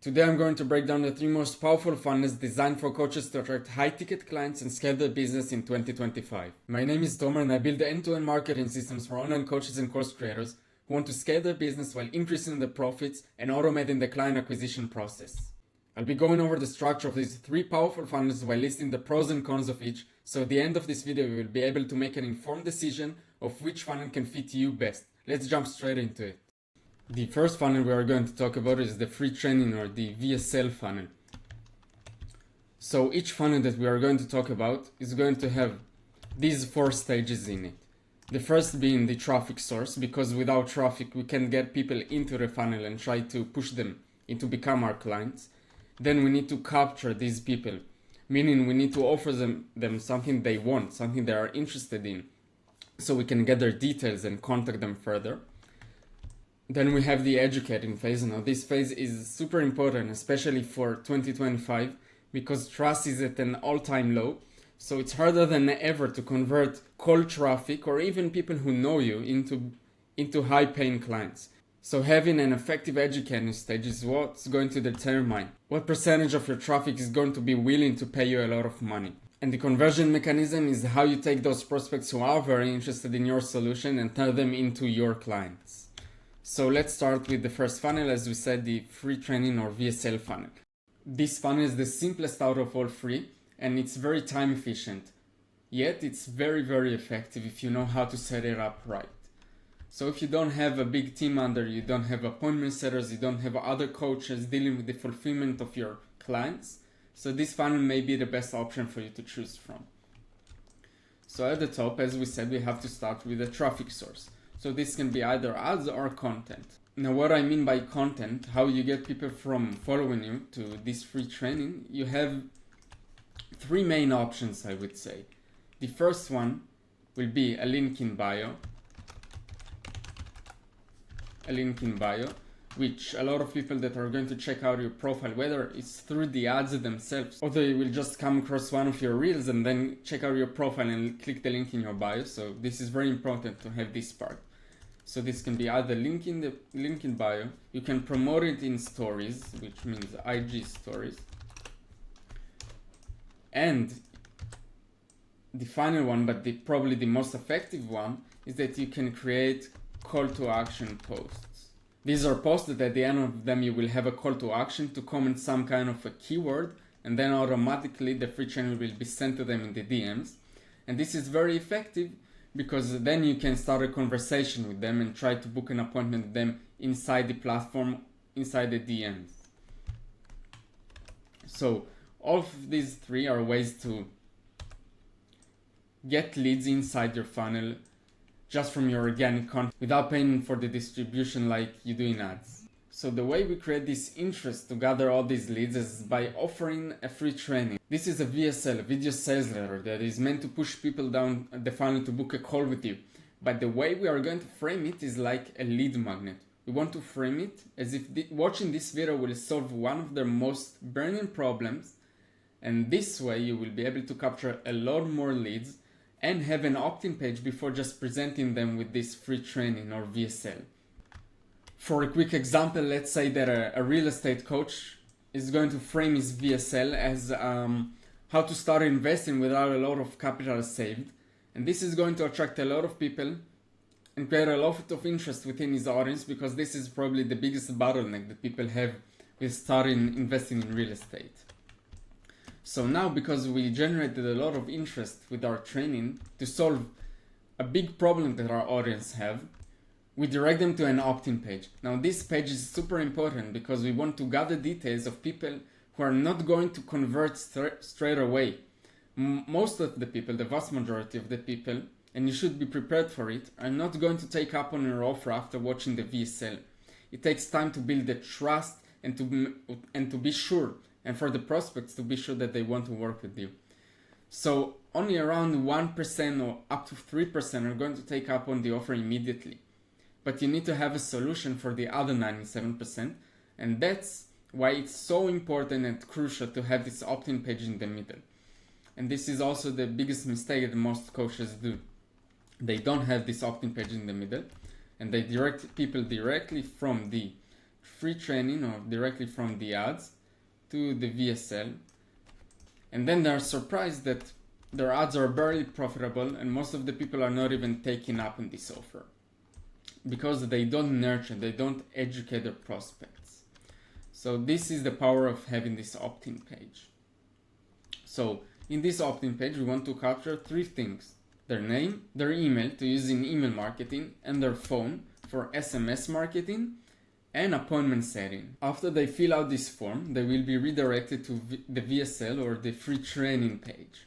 Today I'm going to break down the 3 most powerful funnels designed for coaches to attract high-ticket clients and scale their business in 2025. My name is Tomer and I build end-to-end marketing systems for online coaches and course creators who want to scale their business while increasing the profits and automating the client acquisition process. I'll be going over the structure of these 3 powerful funnels while listing the pros and cons of each, so at the end of this video you will be able to make an informed decision of which funnel can fit you best. Let's jump straight into it. The first funnel we are going to talk about is the free training or the VSL funnel. So each funnel that we are going to talk about is going to have these 4 stages in it. The first being the traffic source, because without traffic we can get people into the funnel and try to push them into become our clients. Then we need to capture these people, meaning we need to offer them something they want, something they are interested in, so we can get their details and contact them further. Then we have the educating phase. Now this phase is super important, especially for 2025, because trust is at an all-time low. So it's harder than ever to convert cold traffic or even people who know you into high-paying clients. So having an effective educating stage is what's going to determine what percentage of your traffic is going to be willing to pay you a lot of money. And the conversion mechanism is how you take those prospects who are very interested in your solution and turn them into your clients. So let's start with the first funnel, as we said, the free training or VSL funnel. This funnel is the simplest out of all 3 and it's very time efficient. Yet it's very, very effective if you know how to set it up right. So if you don't have a big team under you, don't have appointment setters, you don't have other coaches dealing with the fulfillment of your clients, so this funnel may be the best option for you to choose from. So at the top, as we said, we have to start with a traffic source. So this can be either ads or content. Now what I mean by content, how you get people from following you to this free training, you have 3 main options, I would say. The first one will be a link in bio. A link in bio, which a lot of people that are going to check out your profile, whether it's through the ads themselves or they will just come across one of your reels and then check out your profile and click the link in your bio. So this is very important to have this part. So this can be either link in bio, you can promote it in stories, which means IG stories. And the final one, but probably the most effective one, is that you can create call to action posts. These are posts that at the end of them you will have a call to action to comment some kind of a keyword, and then automatically the free channel will be sent to them in the DMs. And this is very effective because then you can start a conversation with them and try to book an appointment with them inside the platform, inside the DMs. So all of these 3 are ways to get leads inside your funnel just from your organic content without paying for the distribution like you do in ads. So the way we create this interest to gather all these leads is by offering a free training. This is a VSL, a video sales letter, that is meant to push people down the funnel to book a call with you. But the way we are going to frame it is like a lead magnet. We want to frame it as if watching this video will solve one of their most burning problems, and this way you will be able to capture a lot more leads and have an opt-in page before just presenting them with this free training or VSL. For a quick example, let's say that a real estate coach is going to frame his VSL as how to start investing without a lot of capital saved. And this is going to attract a lot of people and create a lot of interest within his audience, because this is probably the biggest bottleneck that people have with starting investing in real estate. So now, because we generated a lot of interest with our training to solve a big problem that our audience have, we direct them to an opt-in page. Now this page is super important because we want to gather details of people who are not going to convert straight away. Most of the people, the vast majority of the people, and you should be prepared for it, are not going to take up on your offer after watching the VSL. It takes time to build the trust and to be sure, and for the prospects to be sure that they want to work with you. So only around 1% or up to 3% are going to take up on the offer immediately. But you need to have a solution for the other 97%, and that's why it's so important and crucial to have this opt-in page in the middle. And this is also the biggest mistake that most coaches do. They don't have this opt-in page in the middle, and they direct people directly from the free training or directly from the ads to the VSL. And then they're surprised that their ads are barely profitable and most of the people are not even taking up on this offer because they don't nurture, they don't educate their prospects. So this is the power of having this opt-in page. So in this opt-in page, we want to capture three things: their name, their email to use in email marketing, and their phone for SMS marketing and appointment setting. After they fill out this form, they will be redirected to the VSL or the free training page,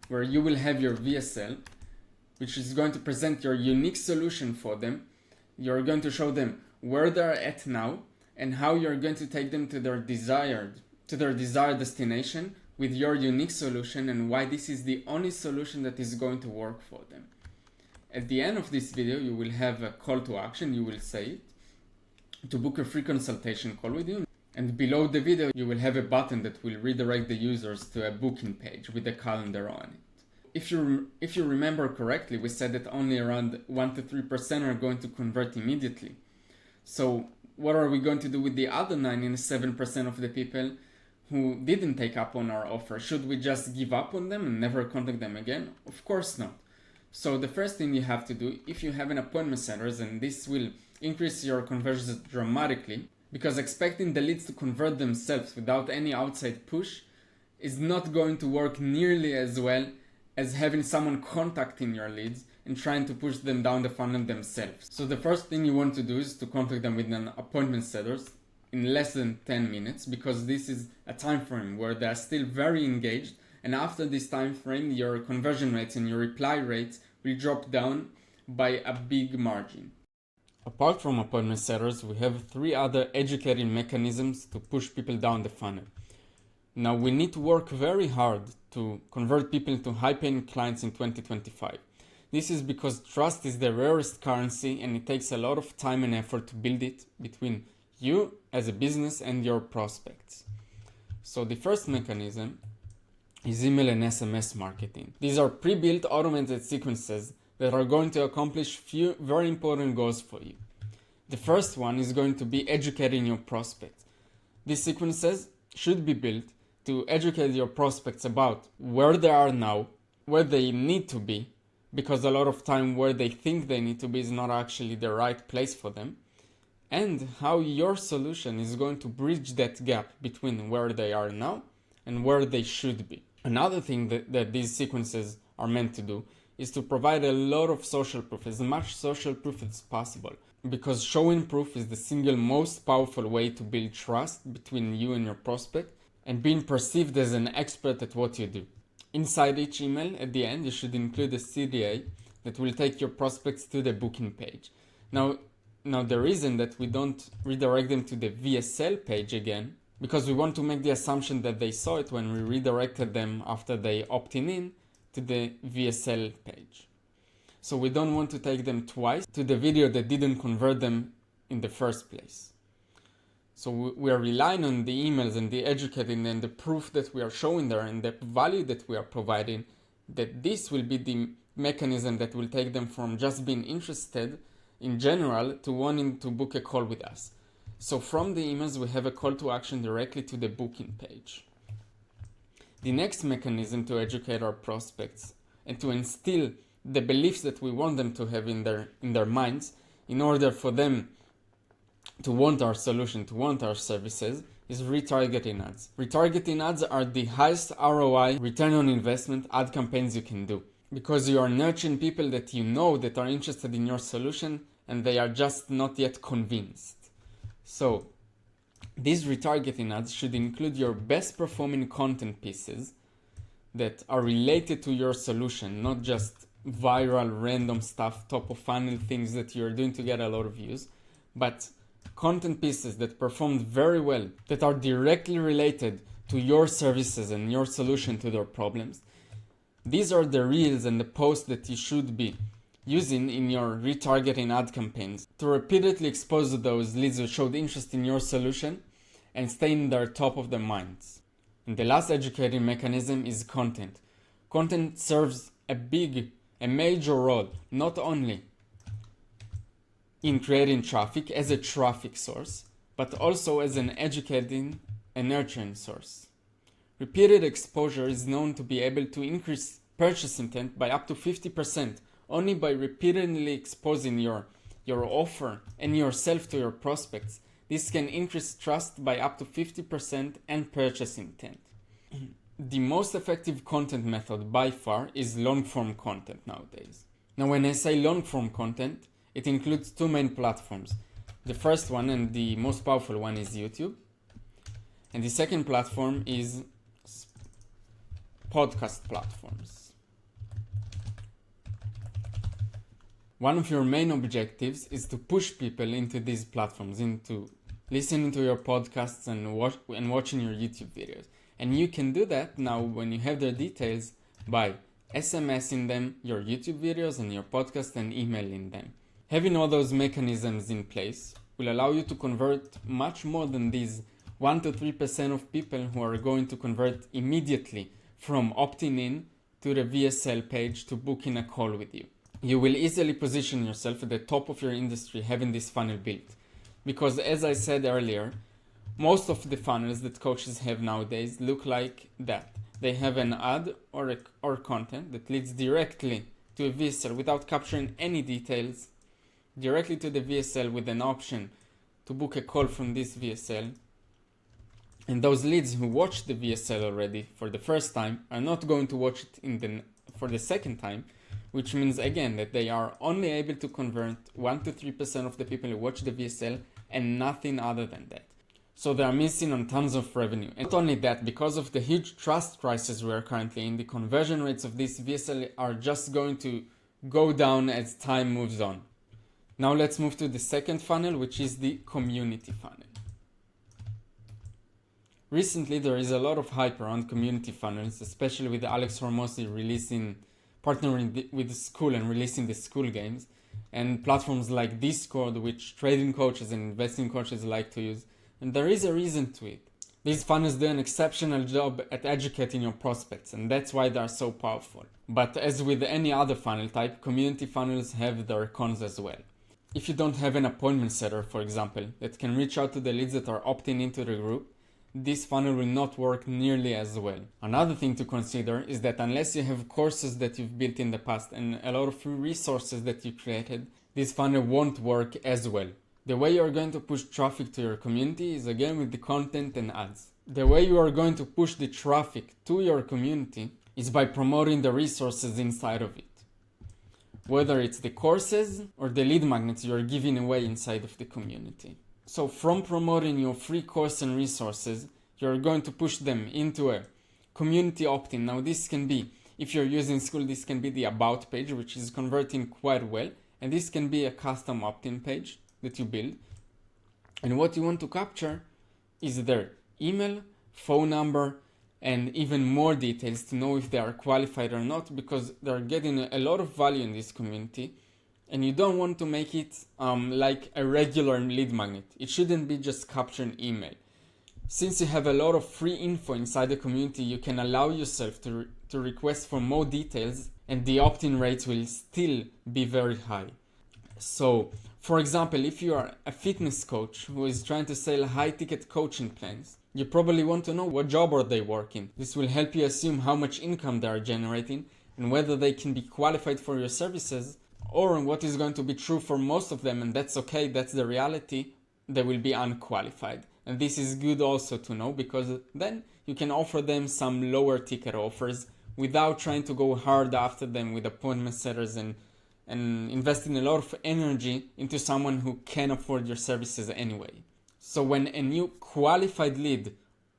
where you will have your VSL, which is going to present your unique solution for them. You're going to show them where they're at now and how you're going to take them to their desired destination with your unique solution, and why this is the only solution that is going to work for them. At the end of this video, you will have a call to action. You will say to book a free consultation call with you. And below the video, you will have a button that will redirect the users to a booking page with a calendar on it. If you remember correctly, we said that only around 1 to 3% are going to convert immediately. So what are we going to do with the other 97% of the people who didn't take up on our offer? Should we just give up on them and never contact them again? Of course not. So the first thing you have to do, if you have an appointment centers, and this will increase your conversions dramatically, because expecting the leads to convert themselves without any outside push is not going to work nearly as well as having someone contacting your leads and trying to push them down the funnel themselves. So the first thing you want to do is to contact them with an appointment setters in less than 10 minutes, because this is a time frame where they are still very engaged, and after this time frame your conversion rates and your reply rates will drop down by a big margin. Apart from appointment setters, we have 3 other educating mechanisms to push people down the funnel. Now we need to work very hard to convert people into high-paying clients in 2025. This is because trust is the rarest currency, and it takes a lot of time and effort to build it between you as a business and your prospects. So the first mechanism is email and SMS marketing. These are pre-built automated sequences that are going to accomplish few very important goals for you. The first one is going to be educating your prospects. These sequences should be built to educate your prospects about where they are now, where they need to be, because a lot of time where they think they need to be is not actually the right place for them, and how your solution is going to bridge that gap between where they are now and where they should be. Another thing that these sequences are meant to do is to provide a lot of social proof, as much social proof as possible, because showing proof is the single most powerful way to build trust between you and your prospect and being perceived as an expert at what you do. Inside each email, at the end, you should include a CTA that will take your prospects to the booking page. Now the reason that we don't redirect them to the VSL page again, because we want to make the assumption that they saw it when we redirected them after they opted in to the VSL page. So we don't want to take them twice to the video that didn't convert them in the first place. So we are relying on the emails and the educating and the proof that we are showing there and the value that we are providing, that this will be the mechanism that will take them from just being interested in general to wanting to book a call with us. So from the emails, we have a call to action directly to the booking page. The next mechanism to educate our prospects and to instill the beliefs that we want them to have in their minds in order for them to want our solution, to want our services, is retargeting ads. Retargeting ads are the highest ROI, return on investment ad campaigns you can do, because you are nurturing people that you know that are interested in your solution and they are just not yet convinced. So these retargeting ads should include your best performing content pieces that are related to your solution, not just viral random stuff, top of funnel things that you're doing to get a lot of views, but content pieces that performed very well, that are directly related to your services and your solution to their problems. These are the reels and the posts that you should be using in your retargeting ad campaigns to repeatedly expose those leads who showed interest in your solution and stay in their top of their minds. And the last educating mechanism is content. Content serves a major role, not only in creating traffic as a traffic source, but also as an educating and nurturing source. Repeated exposure is known to be able to increase purchase intent by up to 50% only by repeatedly exposing your offer and yourself to your prospects. This can increase trust by up to 50% and purchase intent. The most effective content method by far is long-form content nowadays. Now, when I say long-form content, it includes two main platforms. The first one and the most powerful one is YouTube. And the second platform is podcast platforms. One of your main objectives is to push people into these platforms, into listening to your podcasts and watching your YouTube videos. And you can do that now when you have their details by SMSing them your YouTube videos and your podcast and emailing them. Having all those mechanisms in place will allow you to convert much more than these 1 to 3% of people who are going to convert immediately from opting in to the VSL page to booking a call with you. You will easily position yourself at the top of your industry having this funnel built. Because as I said earlier, most of the funnels that coaches have nowadays look like that. They have an ad or content that leads directly to a VSL without capturing any details, directly to the VSL with an option to book a call from this VSL. And those leads who watch the VSL already for the first time are not going to watch it for the second time, which means again that they are only able to convert 1 to 3% of the people who watch the VSL and nothing other than that. So they are missing on tons of revenue. And not only that, because of the huge trust crisis we are currently in, the conversion rates of this VSL are just going to go down as time moves on. Now let's move to the second funnel, which is the community funnel. Recently, there is a lot of hype around community funnels, especially with Alex Hormozi partnering with the school and releasing the school games, and platforms like Discord, which trading coaches and investing coaches like to use. And there is a reason to it. These funnels do an exceptional job at educating your prospects, and that's why they are so powerful. But as with any other funnel type, community funnels have their cons as well. If you don't have an appointment setter, for example, that can reach out to the leads that are opting into the group, this funnel will not work nearly as well. Another thing to consider is that unless you have courses that you've built in the past and a lot of free resources that you created, this funnel won't work as well. The way you are going to push traffic to your community is again with the content and ads. The way you are going to push the traffic to your community is by promoting the resources inside of it. Whether it's the courses or the lead magnets you are giving away inside of the community. So from promoting your free course and resources, you're going to push them into a community opt-in. Now this can be, if you're using school, this can be the about page, which is converting quite well. And this can be a custom opt-in page that you build. And what you want to capture is their email, phone number, and even more details to know if they are qualified or not, because they're getting a lot of value in this community. And you don't want to make it like a regular lead magnet. It shouldn't be just capturing email. Since you have a lot of free info inside the community, you can allow yourself to request for more details, and the opt-in rates will still be very high. So, for example, if you are a fitness coach who is trying to sell high-ticket coaching plans, you probably want to know what job are they working. This will help you assume how much income they are generating and whether they can be qualified for your services, or what is going to be true for most of them, and that's okay, that's the reality, they will be unqualified. And this is good also to know, because then you can offer them some lower ticket offers without trying to go hard after them with appointment setters and investing a lot of energy into someone who can afford your services anyway. So when a new qualified lead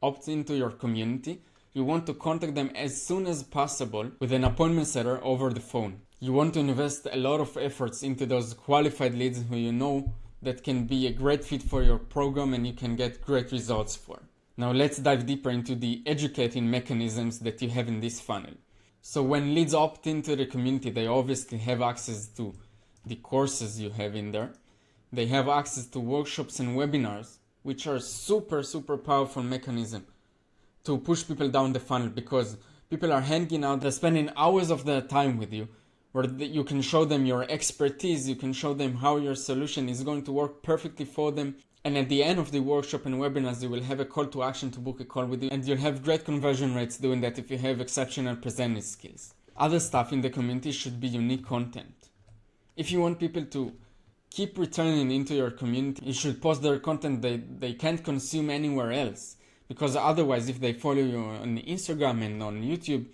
opts into your community, you want to contact them as soon as possible with an appointment setter over the phone. You want to invest a lot of efforts into those qualified leads who you know that can be a great fit for your program and you can get great results for. Now let's dive deeper into the educating mechanisms that you have in this funnel. So when leads opt into the community, they obviously have access to the courses you have in there. They have access to workshops and webinars, which are super powerful mechanism to push people down the funnel, because people are hanging out, they're spending hours of their time with you, where you can show them your expertise, you can show them how your solution is going to work perfectly for them, And at the end of the workshop and webinars, you will have a call to action to book a call with you, and you'll have great conversion rates doing that if you have exceptional presenting skills. Other stuff in the community should be unique content. If you want people to keep returning into your community, you should post their content they can't consume anywhere else. Because otherwise, if they follow you on Instagram and on YouTube,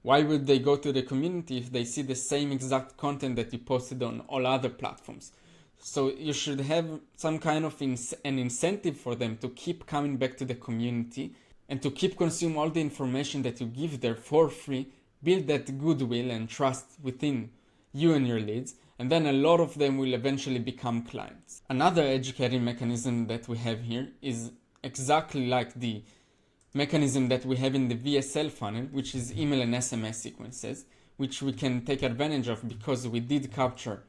why would they go to the community if they see the same exact content that you posted on all other platforms? So you should have some kind of an incentive for them to keep coming back to the community and to keep consuming all the information that you give there for free, build that goodwill and trust within you and your leads, and then a lot of them will eventually become clients. Another educating mechanism that we have here is exactly like the mechanism that we have in the VSL funnel, which is email and SMS sequences, which we can take advantage of because we did capture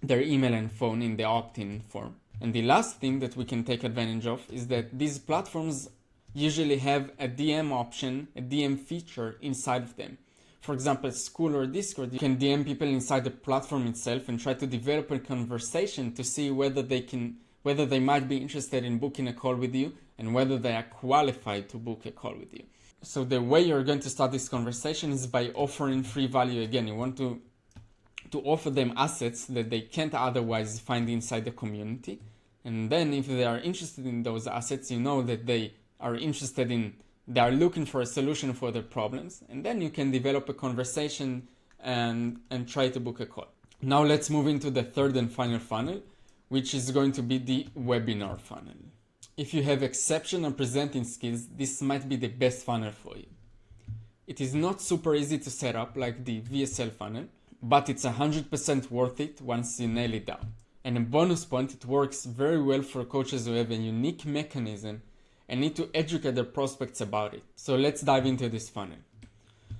their email and phone in the opt-in form. And the last thing that we can take advantage of is that these platforms usually have a DM option, a DM feature inside of them. For example, Skool or Discord, you can DM people inside the platform itself and try to develop a conversation to see whether they might be interested in booking a call with you and whether they are qualified to book a call with you. So the way you're going to start this conversation is by offering free value. Again, you want to offer them assets that they can't otherwise find inside the community. And then if they are interested in those assets, you know that they are looking for a solution for their problems. And then you can develop a conversation and try to book a call. Now let's move into the third and final funnel, which is going to be the webinar funnel. If you have exceptional presenting skills, this might be the best funnel for you. It is not super easy to set up like the VSL funnel, but it's 100% worth it once you nail it down. And a bonus point, it works very well for coaches who have a unique mechanism and need to educate their prospects about it. So let's dive into this funnel.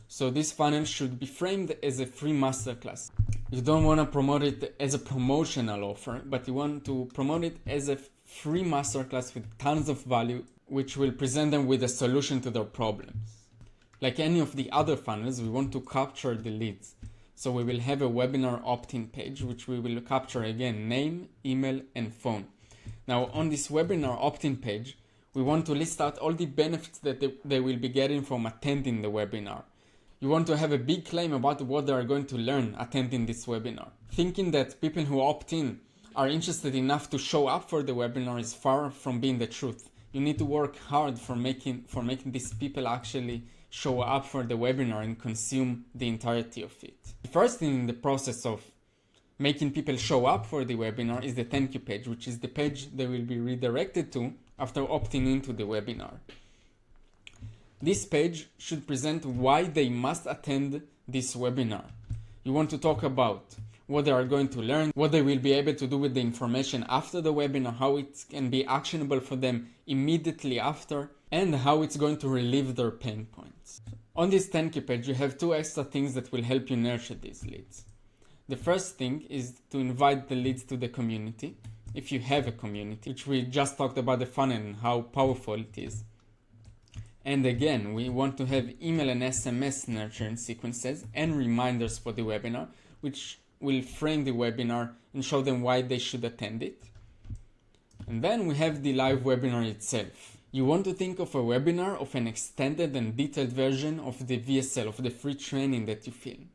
So this funnel should be framed as a free masterclass. You don't want to promote it as a promotional offer, but you want to promote it as a free masterclass with tons of value, which will present them with a solution to their problems. Like any of the other funnels, we want to capture the leads. So we will have a webinar opt-in page, which we will capture again, name, email, and phone. Now on this webinar opt-in page, we want to list out all the benefits that they will be getting from attending the webinar. You want to have a big claim about what they are going to learn attending this webinar. Thinking that people who opt in are interested enough to show up for the webinar is far from being the truth. You need to work hard for making these people actually show up for the webinar and consume the entirety of it. The first thing in the process of making people show up for the webinar is the thank you page, which is the page they will be redirected to after opting into the webinar. This page should present why they must attend this webinar. You want to talk about what they are going to learn, what they will be able to do with the information after the webinar, how it can be actionable for them immediately after, and how it's going to relieve their pain points. On this thank you page, you have two extra things that will help you nurture these leads. The first thing is to invite the leads to the community, if you have a community, which we just talked about the funnel and how powerful it is. And again, we want to have email and SMS nurturing sequences and reminders for the webinar, which will frame the webinar and show them why they should attend it. And then we have the live webinar itself. You want to think of a webinar of an extended and detailed version of the VSL, of the free training that you film.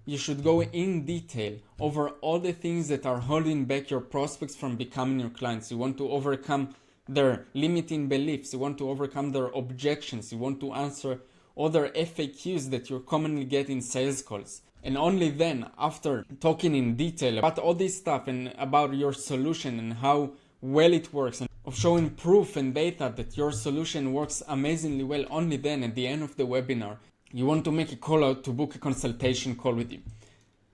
You should go in detail over all the things that are holding back your prospects from becoming your clients. You want to overcome their limiting beliefs. You want to overcome their objections. You want to answer all their FAQs that you commonly get in sales calls. And only then, after talking in detail about all this stuff and about your solution and how well it works, and of showing proof and data that your solution works amazingly well, only then at the end of the webinar, you want to make a call out to book a consultation call with you.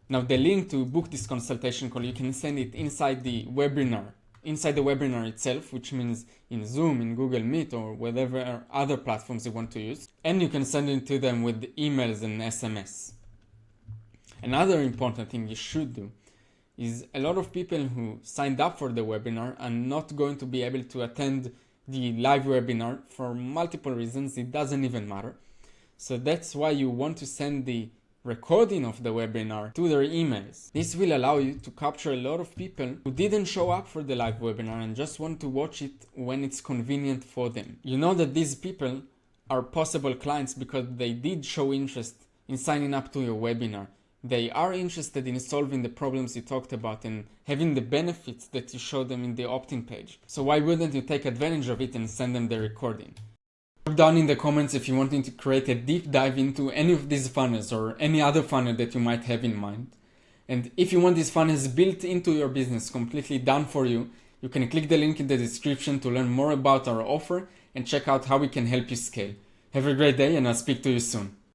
Now the link to book this consultation call, you can send it inside the webinar itself, which means in Zoom, in Google Meet, or whatever other platforms you want to use. And you can send it to them with emails and SMS. Another important thing you should do is a lot of people who signed up for the webinar are not going to be able to attend the live webinar for multiple reasons. It doesn't even matter. So that's why you want to send the recording of the webinar to their emails. This will allow you to capture a lot of people who didn't show up for the live webinar and just want to watch it when it's convenient for them. You know that these people are possible clients because they did show interest in signing up to your webinar. They are interested in solving the problems you talked about and having the benefits that you show them in the opt-in page. So why wouldn't you take advantage of it and send them the recording? Drop down in the comments if you're wanting to create a deep dive into any of these funnels or any other funnel that you might have in mind. And if you want these funnels built into your business, completely done for you, you can click the link in the description to learn more about our offer and check out how we can help you scale. Have a great day and I'll speak to you soon.